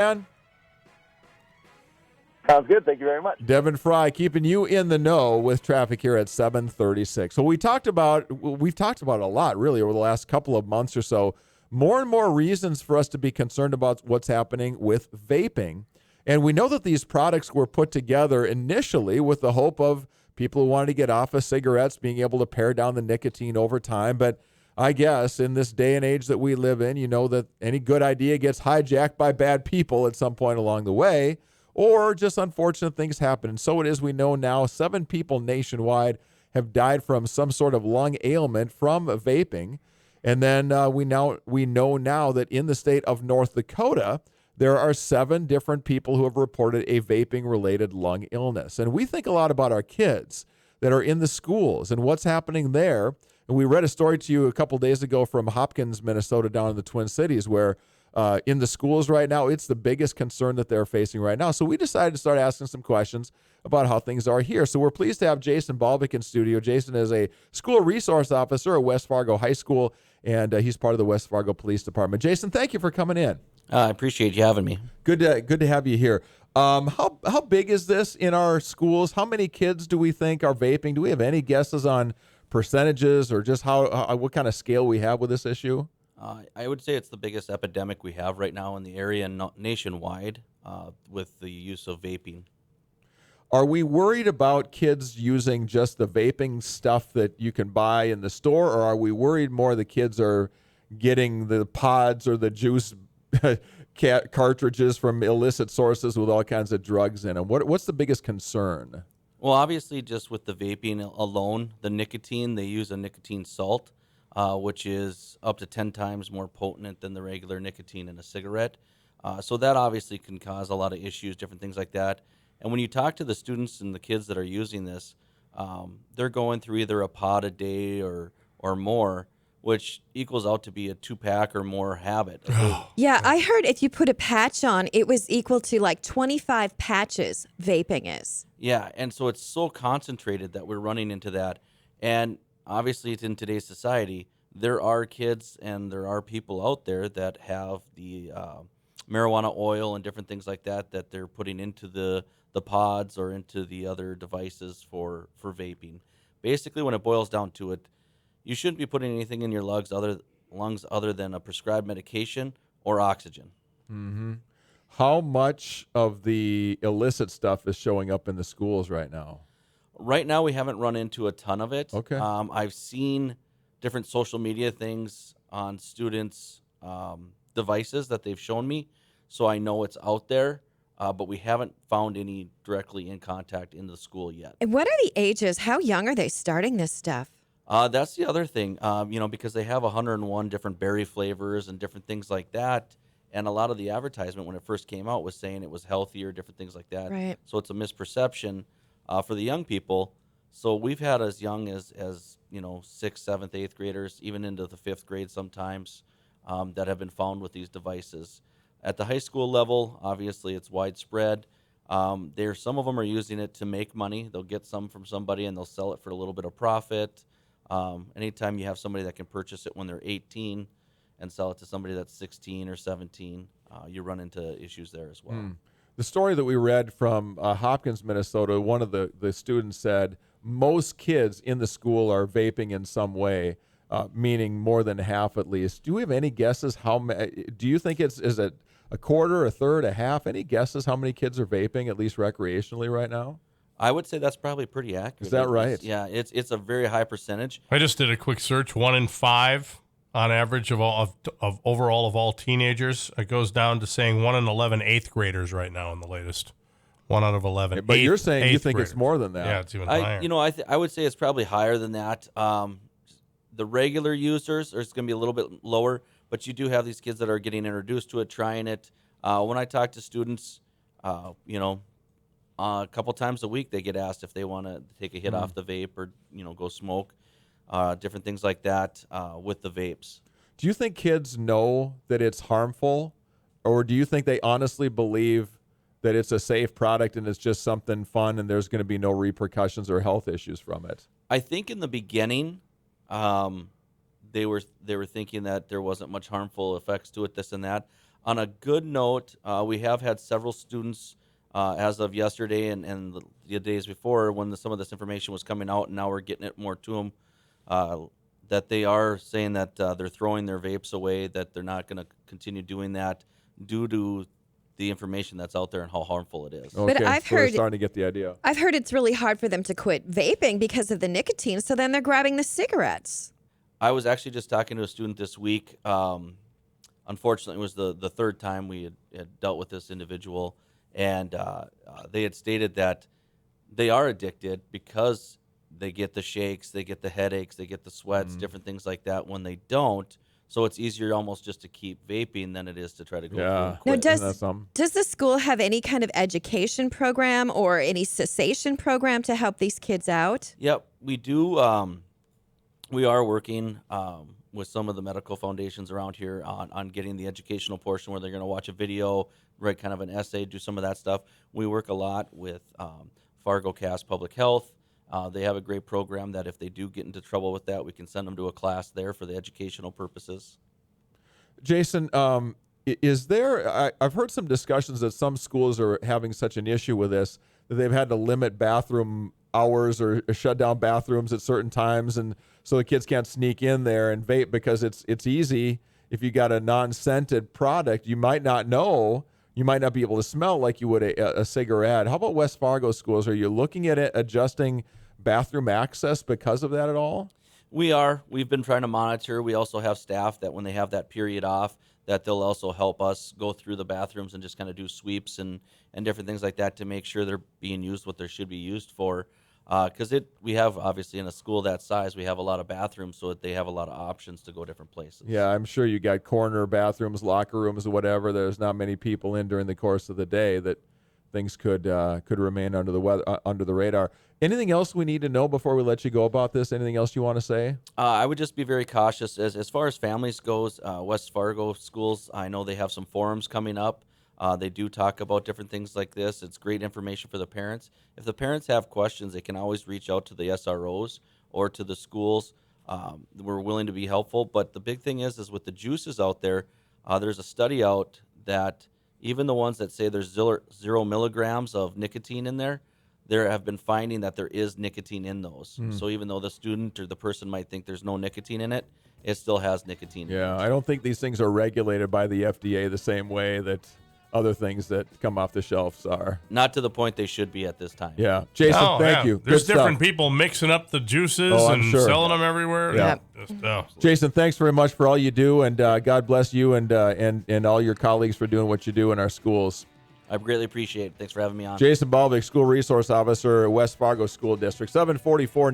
man. Sounds good. Thank you very much. Devin Fry keeping you in the know with traffic here at 7:36. So we've talked about a lot really over the last couple of months or so. More and more reasons for us to be concerned about what's happening with vaping. And we know that these products were put together initially with the hope of people who wanted to get off of cigarettes being able to pare down the nicotine over time. But I guess in this day and age that we live in, you know that any good idea gets hijacked by bad people at some point along the way, or just unfortunate things happen. And so it is, we know now 7 people nationwide have died from some sort of lung ailment from vaping. And then we know now that in the state of North Dakota, there are 7 different people who have reported a vaping-related lung illness. And we think a lot about our kids that are in the schools and what's happening there. And we read a story to you a couple days ago from Hopkins, Minnesota, down in the Twin Cities, where in the schools right now, it's the biggest concern that they're facing right now. So we decided to start asking some questions about how things are here. So we're pleased to have Jason Balvik in studio. Jason is a school resource officer at West Fargo High School, and he's part of the West Fargo Police Department. Jason, thank you for coming in. I appreciate you having me. Good to have you here. How big is this in our schools? How many kids do we think are vaping? Do we have any guesses on percentages or just what kind of scale we have with this issue? I would say it's the biggest epidemic we have right now in the area and nationwide with the use of vaping. Are we worried about kids using just the vaping stuff that you can buy in the store, or are we worried more the kids are getting the pods or the juice cartridges from illicit sources with all kinds of drugs in them? What's the biggest concern? Well, obviously, just with the vaping alone, the nicotine, they use a nicotine salt, which is up to 10 times more potent than the regular nicotine in a cigarette. So that obviously can cause a lot of issues, different things like that. And when you talk to the students and the kids that are using this, they're going through either a pod a day or more, which equals out to be a 2-pack or more habit. Yeah, I heard if you put a patch on, it was equal to like 25 patches vaping is. Yeah, and so it's so concentrated that we're running into that. And obviously, in today's society, there are kids and there are people out there that have the marijuana oil and different things like that they're putting into the pods or into the other devices for vaping. Basically, when it boils down to it, you shouldn't be putting anything in your lungs other than a prescribed medication or oxygen. Mm-hmm. How much of the illicit stuff is showing up in the schools right now? Right now, we haven't run into a ton of it. Okay. I've seen different social media things on students' devices that they've shown me, so I know it's out there, but we haven't found any directly in contact in the school yet. And what are the ages? How young are they starting this stuff? That's the other thing, because they have 101 different berry flavors and different things like that, and a lot of the advertisement when it first came out was saying it was healthier, different things like that. Right. So it's a misperception for the young people. So we've had as young as 6th, 7th, 8th graders, even into the 5th grade sometimes, that have been found with these devices. At the high school level, obviously it's widespread. Some of them are using it to make money. They'll get some from somebody and they'll sell it for a little bit of profit. Anytime you have somebody that can purchase it when they're 18 and sell it to somebody that's 16 or 17, you run into issues there as well. The story that we read from Hopkins, Minnesota, one of the students said most kids in the school are vaping in some way, meaning more than half at least. Do we have any guesses how many? Do you think is it a quarter, a third, a half? Any guesses how many kids are vaping, at least recreationally right now? I would say that's probably pretty accurate. Is that right? It's a very high percentage. I just did a quick search. 1 in 5 on average of all teenagers. It goes down to saying 1 in 11 8th graders right now in the latest. 1 out of 11. But you're saying you think graders. It's more than that. Yeah, it's even higher. I would say it's probably higher than that. The regular users are going to be a little bit lower, but you do have these kids that are getting introduced to it, trying it. When I talk to students, a couple times a week they get asked if they want to take a hit off the vape or go smoke, different things like that with the vapes. Do you think kids know that it's harmful, or do you think they honestly believe that it's a safe product and it's just something fun and there's going to be no repercussions or health issues from it? I think in the beginning, they were thinking that there wasn't much harmful effects to it, this and that. On a good note, we have had several students as of yesterday and the days before when some of this information was coming out, and now we're getting it more to them, that they are saying that they're throwing their vapes away, that they're not going to continue doing that due to the information that's out there and how harmful it is. Okay, I've so they're heard- starting to get the idea. I've heard it's really hard for them to quit vaping because of the nicotine, so then they're grabbing the cigarettes. I was actually just talking to a student this week. Unfortunately, it was the third time we had dealt with this individual, and they had stated that they are addicted because they get the shakes, they get the headaches, they get the sweats, different things like that when they don't. So it's easier almost just to keep vaping than it is to try to go through and Yeah. Now, quit. Isn't that something? does the school have any kind of education program or any cessation program to help these kids out? Yep, we do. We are working with some of the medical foundations around here on getting the educational portion where they're going to watch a video, write kind of an essay, do some of that stuff. We work a lot with Fargo Cast Public Health. They have a great program that if they do get into trouble with that, we can send them to a class there for the educational purposes. Jason, is there? I've heard some discussions that some schools are having such an issue with this that they've had to limit bathroom hours or shut down bathrooms at certain times, and so the kids can't sneak in there and vape because it's easy. If you got a non-scented product, you might not know. You might not be able to smell like you would a cigarette. How about West Fargo schools? Are you looking at it adjusting bathroom access because of that at all? We are. We've been trying to monitor. We also have staff that when they have that period off, that they'll also help us go through the bathrooms and just kind of do sweeps and different things like that to make sure they're being used what they should be used for. Because we have, obviously, in a school that size, we have a lot of bathrooms, so that they have a lot of options to go different places. Yeah, I'm sure you got corner bathrooms, locker rooms, or whatever. There's not many people in during the course of the day that things could remain under the radar. Anything else we need to know before we let you go about this? Anything else you want to say? I would just be very cautious as far as families goes. West Fargo schools, I know they have some forums coming up. They do talk about different things like this. It's great information for the parents. If the parents have questions, they can always reach out to the SROs or to the schools. We're willing to be helpful. But the big thing is with the juices out there, there's a study out that even the ones that say there's 0 milligrams of nicotine in there have been finding that there is nicotine in those. So even though the student or the person might think there's no nicotine in it, it still has nicotine in it. Yeah, I don't think these things are regulated by the FDA the same way that other things that come off the shelves are. Not to the point they should be at this time. Yeah. Jason, thank you. There's Good different stuff. people mixing up the juices I'm and sure. selling them everywhere. Yeah. Jason, thanks very much for all you do, and God bless you and all your colleagues for doing what you do in our schools. I greatly appreciate it. Thanks for having me on. Jason Balvik, School Resource Officer, West Fargo School District. 744